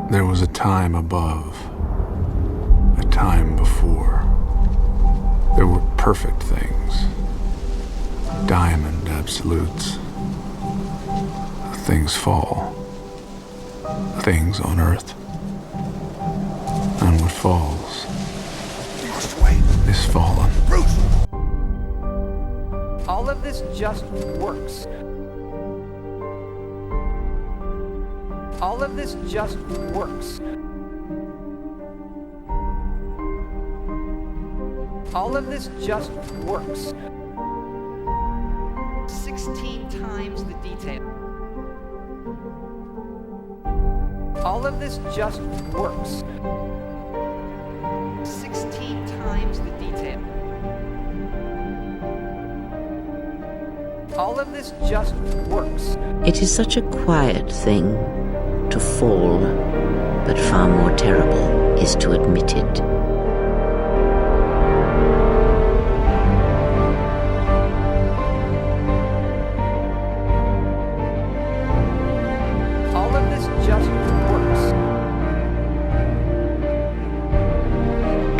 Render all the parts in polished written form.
There was a time above, a time before. There were perfect things, diamond absolutes. Things fall, things on earth. And what falls is fallen. Bruce! All of this just works. All of this just works. All of this just works. 16 times the detail. All of this just works. 16 times the detail. All of this just works. It is such a quiet thing to fall, but far more terrible is to admit it. All of this just works.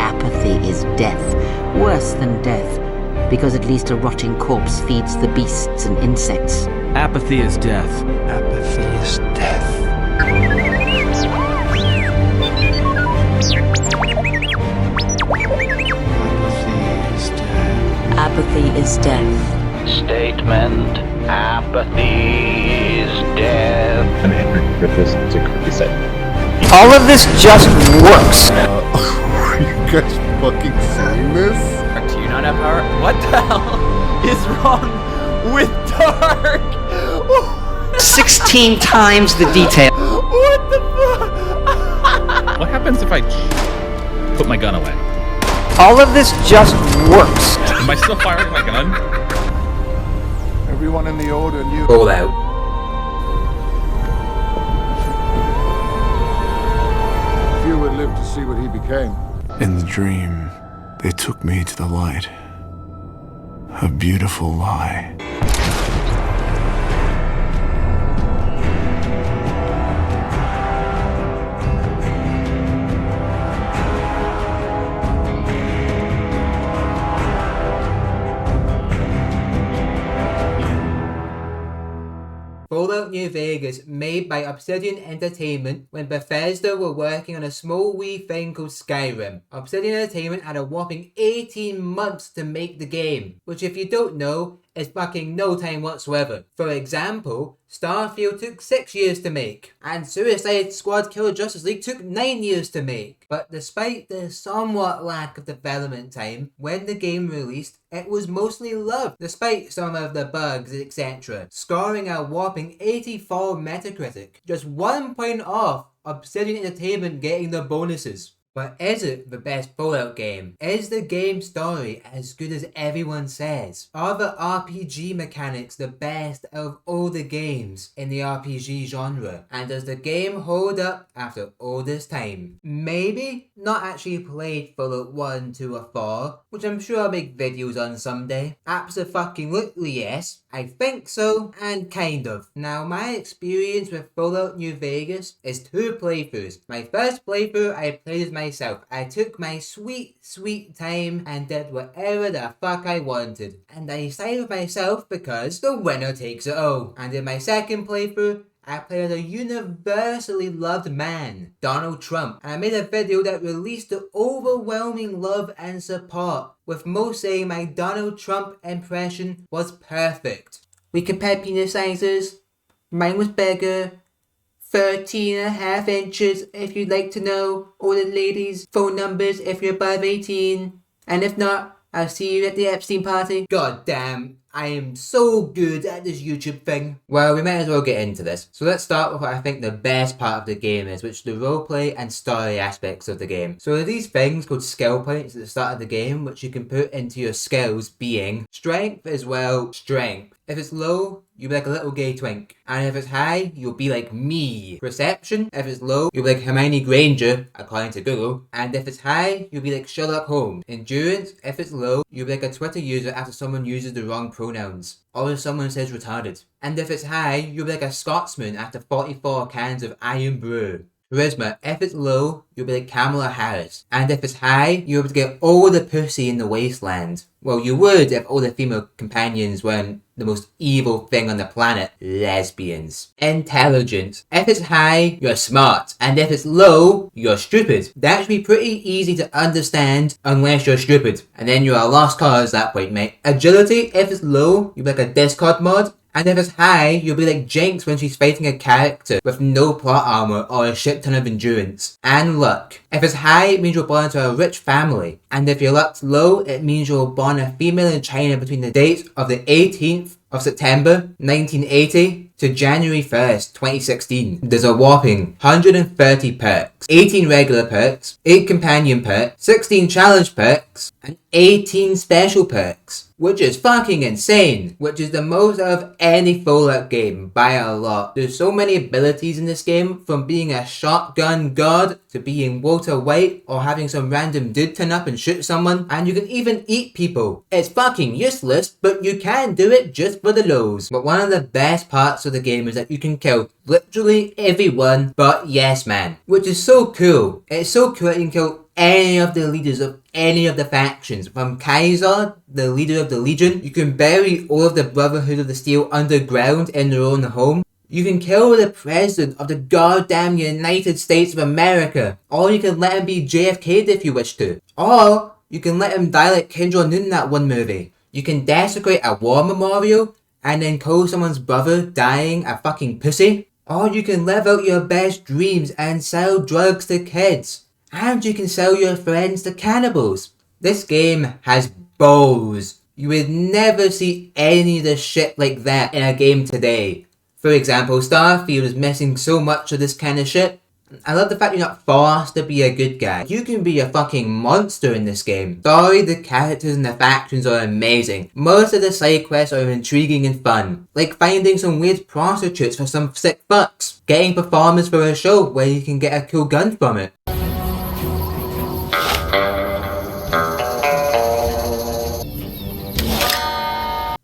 Apathy is death, worse than death, because at least a rotting corpse feeds the beasts and insects. Apathy is death. Apathy is death. Apathy is death. Statement: apathy is death. And Henry Griffiths to quickly say, All of this just works. Are you guys fucking seeing this? Do you not have power? What the hell is wrong with Dark? 16 times the detail. What the fuck? What happens if I put my gun away? All of this just works. Am I still firing my gun? Everyone in the order knew. All out. Few would live to see what he became. In the dream, they took me to the light. A beautiful lie. Fallout New Vegas, made by Obsidian Entertainment when Bethesda were working on a small wee thing called Skyrim. Obsidian Entertainment had a whopping 18 months to make the game, which if you don't know, is fucking no time whatsoever. For example, Starfield took 6 years to make, and Suicide Squad Killer Justice League took 9 years to make. But despite the somewhat lack of development time, when the game released, it was mostly loved, despite some of the bugs, etc. Scoring a whopping 84 Metacritic, just 1 point off Obsidian Entertainment getting the bonuses. But is it the best Fallout game? Is the game story as good as everyone says? Are the RPG mechanics the best of all the games in the RPG genre? And does the game hold up after all this time? Maybe not actually played Fallout 1, 2 or 4, which I'm sure I'll make videos on someday. Abso-fucking-lutely yes, I think so, and kind of. Now my experience with Fallout New Vegas is 2 playthroughs. My first playthrough I played as myself. I took my sweet time and did whatever the fuck I wanted. And I sided with myself because the winner takes it all. And in my second playthrough, I played as a universally loved man, Donald Trump, and I made a video that released the overwhelming love and support, with most saying my Donald Trump impression was perfect. We compared penis sizes, mine was bigger, 13.5 inches if you'd like to know, all the ladies' phone numbers if you're above 18, and if not, I'll see you at the Epstein party. God damn, I am so good at this YouTube thing. Well, we might as well get into this. So let's start with what I think the best part of the game is, which is the roleplay and story aspects of the game. So there are these things called skill points at the start of the game, which you can put into your skills, being strength as well, strength. If it's low, you'll be like a little gay twink. And if it's high, you'll be like me. Perception, if it's low, you'll be like Hermione Granger, according to Google. And if it's high, you'll be like Sherlock Holmes. Endurance, if it's low, you'll be like a Twitter user after someone uses the wrong pronouns. Or if someone says retarded. And if it's high, you'll be like a Scotsman after 44 cans of Iron Brew. Charisma, if it's low, you'll be like Kamala Harris. And if it's high, you'll be able to get all the pussy in the wasteland. Well, you would if all the female companions weren't the most evil thing on the planet. Lesbians. Intelligence. If it's high, you're smart. And if it's low, you're stupid. That should be pretty easy to understand unless you're stupid. And then you're a lost cause at that point, mate. Agility, if it's low, you'll be like a Discord mod. And if it's high, you'll be like Jinx when she's fighting a character with no plot armor or a shit ton of endurance. And luck. If it's high, it means you're born into a rich family. And if your luck's low, it means you're born a female in China between the dates of the 18th of September 1980 to January 1st, 2016. There's a whopping 130 perks, 18 regular perks, 8 companion perks, 16 challenge perks, and 18 special perks, which is fucking insane, which is the most out of any Fallout game by a lot. There's so many abilities in this game, from being a shotgun god to being Walter White or having some random dude turn up and shoot someone, and you can even eat people. It's fucking useless, but you can do it just for the lows. But one of the best parts of the game is that you can kill literally everyone but Yes Man, which is so cool. It's so cool that you can kill any of the leaders of any of the factions. From Kaiser, the leader of the Legion, you can bury all of the Brotherhood of the Steel underground in their own home. You can kill the President of the goddamn United States of America. Or you can let him be JFK'd if you wish to. Or you can let him die like Kim Jong-un in that one movie. You can desecrate a war memorial and then call someone's brother dying a fucking pussy. Or you can live out your best dreams and sell drugs to kids. And you can sell your friends to cannibals. This game has balls. You would never see any of the shit like that in a game today. For example, Starfield is missing so much of this kind of shit. I love the fact you're not forced to be a good guy. You can be a fucking monster in this game. Sorry, the characters and the factions are amazing. Most of the side quests are intriguing and fun. Like finding some weird prostitutes for some sick fucks. Getting performers for a show where you can get a cool gun from it.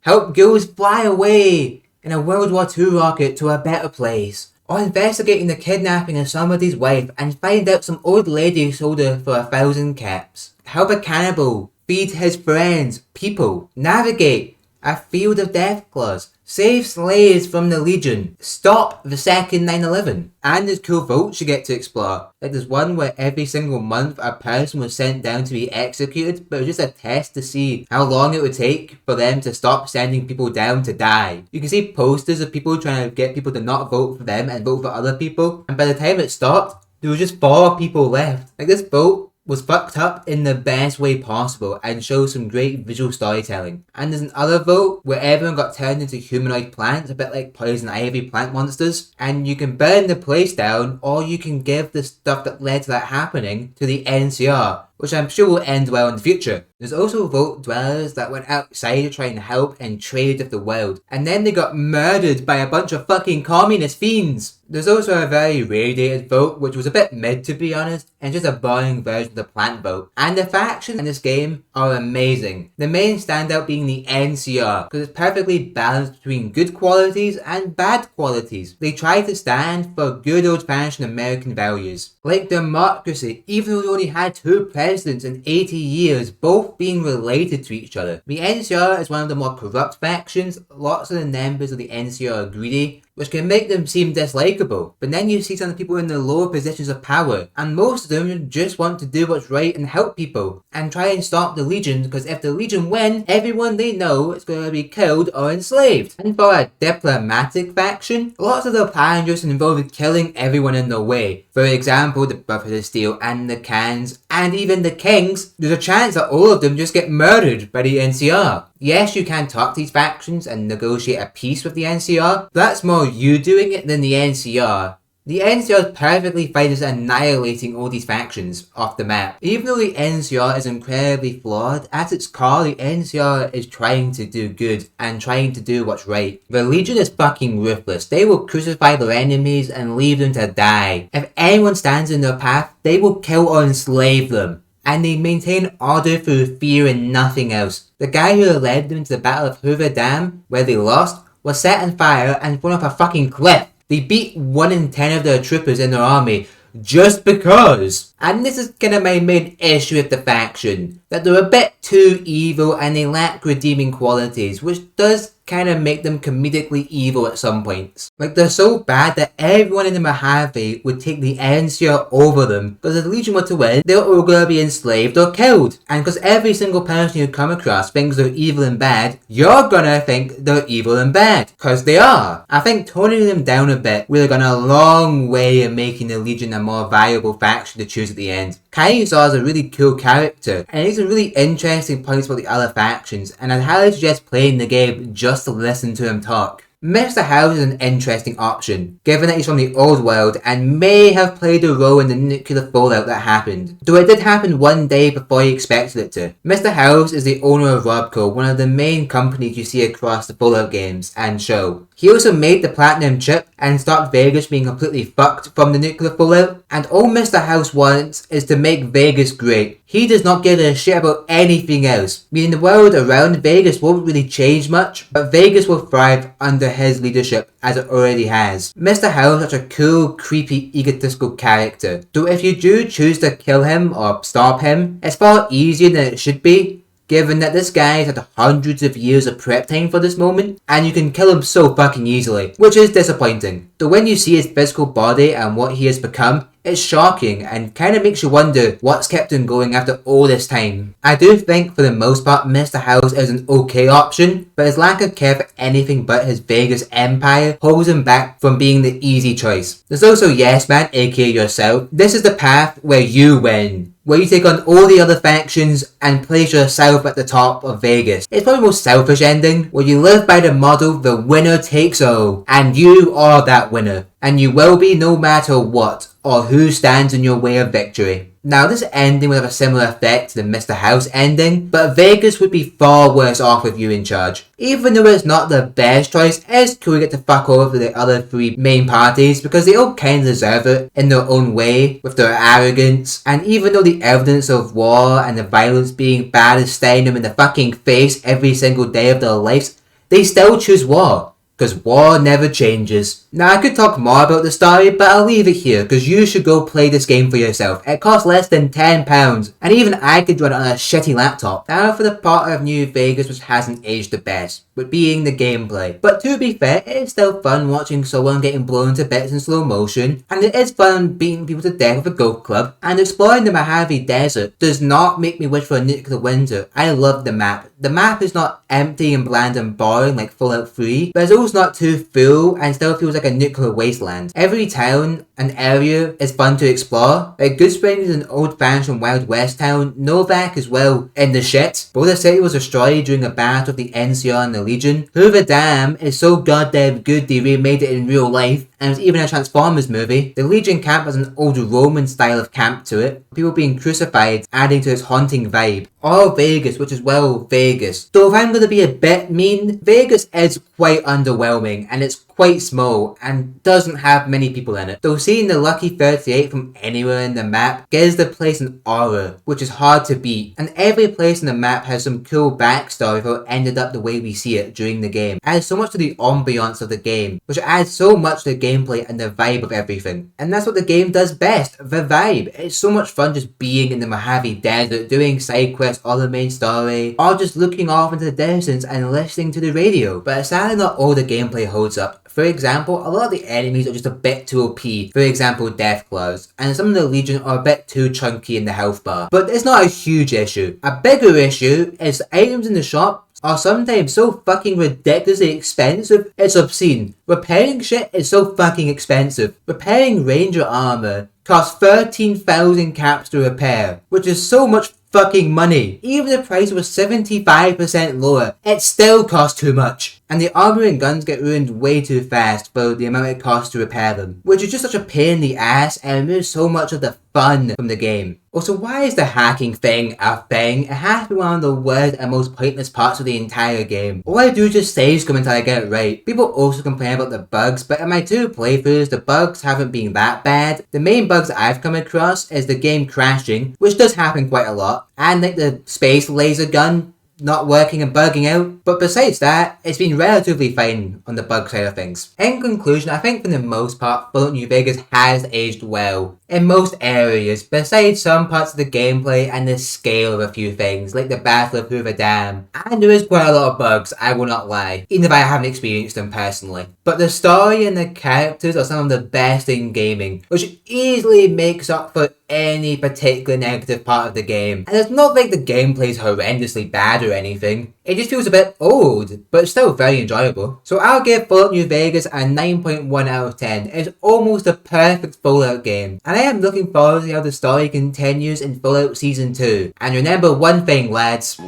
Help girls fly away in a World War II rocket to a better place. Or investigating the kidnapping of somebody's wife and find out some old lady sold her for 1,000 caps. Help a cannibal feed his friends, people. Navigate a field of death claws. Save slaves from the Legion. Stop the second 9/11. And there's cool votes you get to explore. Like there's one where every single month a person was sent down to be executed, but it was just a test to see how long it would take for them to stop sending people down to die. You can see posters of people trying to get people to not vote for them and vote for other people, and by the time it stopped, there was just 4 people left. Like this vote was fucked up in the best way possible and shows some great visual storytelling. And there's another vote where everyone got turned into humanoid plants, a bit like poison ivy plant monsters, and you can burn the place down, or you can give the stuff that led to that happening to the NCR, which I'm sure will end well in the future. There's also vote dwellers that went outside to try and help and trade with the world, and then they got murdered by a bunch of fucking communist fiends. There's also a very radiated vote, which was a bit mid to be honest, and just a boring version of the plant vote. And the factions in this game are amazing. The main standout being the NCR, because it's perfectly balanced between good qualities and bad qualities. They try to stand for good old-fashioned American values, like democracy, even though they only had 2 presidents in 80 years, both being related to each other. The NCR is one of the more corrupt factions. Lots of the members of the NCR are greedy, which can make them seem dislikable. But then you see some of the people in the lower positions of power, and most of them just want to do what's right and help people, and try and stop the Legion, because if the Legion win, everyone they know is going to be killed or enslaved. And for a diplomatic faction, lots of their plan just involve killing everyone in their way. For example, the Brotherhood of Steel and the Khans, and even the Kings. There's a chance that all of them just get murdered by the NCR. Yes, you can talk to these factions and negotiate a peace with the NCR, but that's more you doing it than the NCR. The NCR is perfectly fine as annihilating all these factions off the map. Even though the NCR is incredibly flawed, at its core the NCR is trying to do good and trying to do what's right. The Legion is fucking ruthless. They will crucify their enemies and leave them to die. If anyone stands in their path, they will kill or enslave them. And they maintain order through fear and nothing else. The guy who led them to the Battle of Hoover Dam, where they lost, was set on fire and thrown off a fucking cliff. They beat 1 in 10 of their troopers in their army, just because. And this is kind of my main issue with the faction, that they're a bit too evil and they lack redeeming qualities, which does kind of make them comedically evil at some points. Like, they're so bad that everyone in the Mojave would take the NCR over them, because if the Legion were to win, they're all gonna be enslaved or killed. And because every single person you come across thinks they're evil and bad, you're gonna think they're evil and bad, because they are. I think toning them down a bit would have gone a long way in making the Legion a more viable faction to choose at the end. Kai'Sa is a really cool character, and he's some really interesting points about the other factions, and I'd highly suggest playing the game just to listen to him talk. Mr. House is an interesting option, given that he's from the old world and may have played a role in the nuclear fallout that happened, though it did happen one day before he expected it to. Mr. House is the owner of Robco, one of the main companies you see across the Fallout games and show. He also made the Platinum chip and stopped Vegas being completely fucked from the nuclear fallout, and all Mr. House wants is to make Vegas great. He does not give a shit about anything else, meaning the world around Vegas won't really change much, but Vegas will thrive under his leadership as it already has. Mr. House is such a cool, creepy, egotistical character, though if you do choose to kill him or stop him, it's far easier than it should be, given that this guy has had hundreds of years of prep time for this moment, and you can kill him so fucking easily, which is disappointing. Though when you see his physical body and what he has become, it's shocking and kind of makes you wonder what's kept him going after all this time. I do think for the most part Mr. House is an okay option, but his lack of care for anything but his Vegas empire holds him back from being the easy choice. There's also Yes Man, aka yourself. This is the path where you win, where you take on all the other factions and place yourself at the top of Vegas. It's probably the most selfish ending, where you live by the model the winner takes all, and you are that winner, and you will be no matter what or who stands in your way of victory. Now, this ending would have a similar effect to the Mr. House ending, but Vegas would be far worse off with you in charge. Even though it's not the best choice, it's cool to get to fuck over the other three main parties because they all kind of deserve it in their own way with their arrogance. And even though the evidence of war and the violence being bad is staring them in the fucking face every single day of their lives, they still choose war. Because war never changes. Now, I could talk more about the story, but I'll leave it here because you should go play this game for yourself. It costs less than £10, and even I could run it on a shitty laptop. Now for the part of New Vegas which hasn't aged the best, with being the gameplay. But to be fair, it is still fun watching someone getting blown to bits in slow motion, and it is fun beating people to death with a golf club, and exploring the Mojave Desert does not make me wish for a nuclear winter. I love the map. The map is not empty and bland and boring like Fallout 3, but it's also not too full and still feels like a nuclear wasteland. Every town and area is fun to explore. Like Good Springs is an old-fashioned Wild West town, Novak as well in the shit. Boulder City was destroyed during a battle of the NCR and the Legion. Hoover Dam is so goddamn good they remade it in real life, and there's even a Transformers movie. The Legion camp has an old Roman style of camp to it, people being crucified adding to its haunting vibe. Or Vegas, which is well Vegas. Though if I'm going to be a bit mean, Vegas is quite underwhelming and it's quite small and doesn't have many people in it. Though seeing the Lucky 38 from anywhere in the map gives the place an aura, which is hard to beat. And every place in the map has some cool backstory for how it ended up the way we see it during the game. It adds so much to the ambiance of the game, which adds so much to the gameplay and the vibe of everything. And that's what the game does best, the vibe. It's so much fun just being in the Mojave Desert, doing side quests or the main story, or just looking off into the distance and listening to the radio. But sadly not all the gameplay holds up. For example, a lot of the enemies are just a bit too OP, for example Deathclaws, and some of the Legion are a bit too chunky in the health bar. But it's not a huge issue. A bigger issue is the items in the shop are sometimes so fucking ridiculously expensive, it's obscene. Repairing shit is so fucking expensive. Repairing Ranger armor costs 13,000 caps to repair, which is so much fucking money. Even if the price was 75% lower, it still costs too much. And the armor and guns get ruined way too fast for the amount it costs to repair them, which is just such a pain in the ass and removes so much of the fun from the game. Also, why is the hacking thing a thing? It has to be one of the worst and most pointless parts of the entire game. All I do is just save scum until I get it right. People also complain about the bugs, but in my 2 playthroughs, the bugs haven't been that bad. The main bugs I've come across is the game crashing, which does happen quite a lot, and like the space laser gun not working and bugging out, but besides that, it's been relatively fine on the bug side of things. In conclusion, I think for the most part, Fallout New Vegas has aged well. in most areas, besides some parts of the gameplay and the scale of a few things, like the Battle of Hoover Dam. And there is quite a lot of bugs, I will not lie, even if I haven't experienced them personally. But the story and the characters are some of the best in gaming, which easily makes up for any particular negative part of the game. And it's not like the gameplay is horrendously bad or anything. It just feels a bit old, but still very enjoyable. So I'll give Fallout New Vegas a 9.1 out of 10. It's almost a perfect Fallout game. And I am looking forward to how the story continues in Fallout Season 2. And remember one thing, lads.